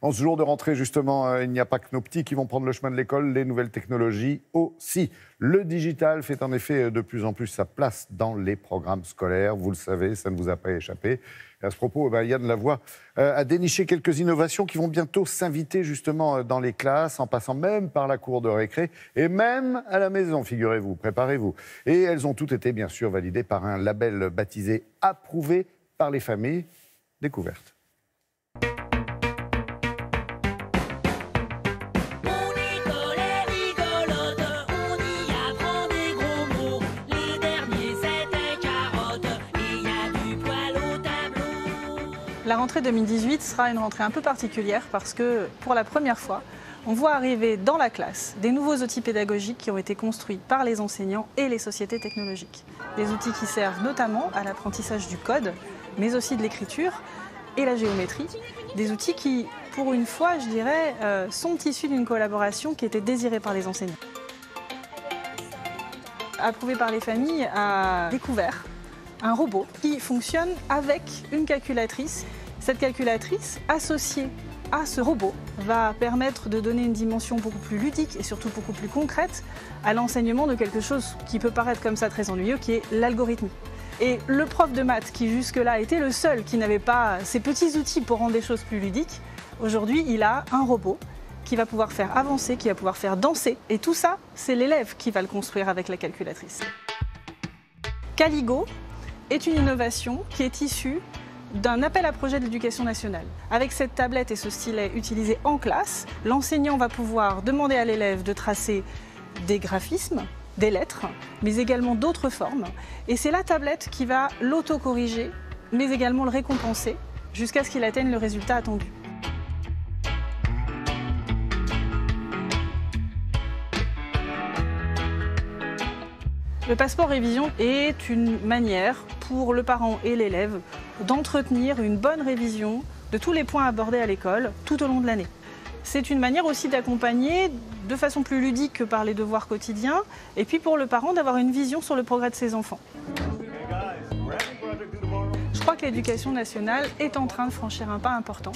En ce jour de rentrée, justement, il n'y a pas que nos petits qui vont prendre le chemin de l'école, les nouvelles technologies aussi. Le digital fait en effet de plus en plus sa place dans les programmes scolaires. Vous le savez, ça ne vous a pas échappé. Et à ce propos, Yann Lavoie a déniché quelques innovations qui vont bientôt s'inviter justement dans les classes, en passant même par la cour de récré et même à la maison, figurez-vous, préparez-vous. Et elles ont toutes été bien sûr validées par un label baptisé « Approuvé par les familles ». Découverte. La rentrée 2018 sera une rentrée un peu particulière parce que, pour la première fois, on voit arriver dans la classe des nouveaux outils pédagogiques qui ont été construits par les enseignants et les sociétés technologiques. Des outils qui servent notamment à l'apprentissage du code, mais aussi de l'écriture et la géométrie. Des outils qui, pour une fois, je dirais, sont issus d'une collaboration qui était désirée par les enseignants. Approuvé par les familles a découvert un robot qui fonctionne avec une calculatrice. Cette calculatrice, associée à ce robot, va permettre de donner une dimension beaucoup plus ludique et surtout beaucoup plus concrète à l'enseignement de quelque chose qui peut paraître comme ça très ennuyeux, qui est l'algorithmie. Et le prof de maths, qui jusque-là était le seul qui n'avait pas ces petits outils pour rendre les choses plus ludiques, aujourd'hui il a un robot qui va pouvoir faire avancer, qui va pouvoir faire danser. Et tout ça, c'est l'élève qui va le construire avec la calculatrice. Caligo est une innovation qui est issue d'un appel à projet de l'éducation nationale. Avec cette tablette et ce stylet utilisés en classe, l'enseignant va pouvoir demander à l'élève de tracer des graphismes, des lettres, mais également d'autres formes. Et c'est la tablette qui va l'auto-corriger, mais également le récompenser, jusqu'à ce qu'il atteigne le résultat attendu. Le passeport révision est une manière pour le parent et l'élève d'entretenir une bonne révision de tous les points abordés à l'école tout au long de l'année. C'est une manière aussi d'accompagner de façon plus ludique que par les devoirs quotidiens et puis pour le parent d'avoir une vision sur le progrès de ses enfants. Je crois que l'éducation nationale est en train de franchir un pas important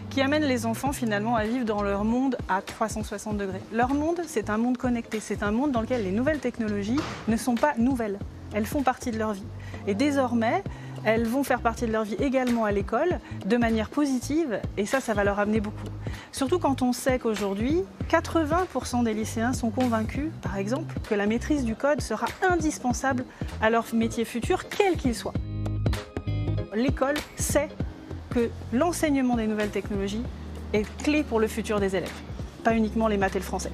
qui amène les enfants finalement à vivre dans leur monde à 360 degrés. Leur monde, c'est un monde connecté, c'est un monde dans lequel les nouvelles technologies ne sont pas nouvelles, elles font partie de leur vie. Et désormais, elles vont faire partie de leur vie également à l'école, de manière positive, et ça va leur amener beaucoup. Surtout quand on sait qu'aujourd'hui, 80% des lycéens sont convaincus, par exemple, que la maîtrise du code sera indispensable à leur métier futur, quel qu'il soit. L'école sait que l'enseignement des nouvelles technologies est clé pour le futur des élèves, pas uniquement les maths et le français.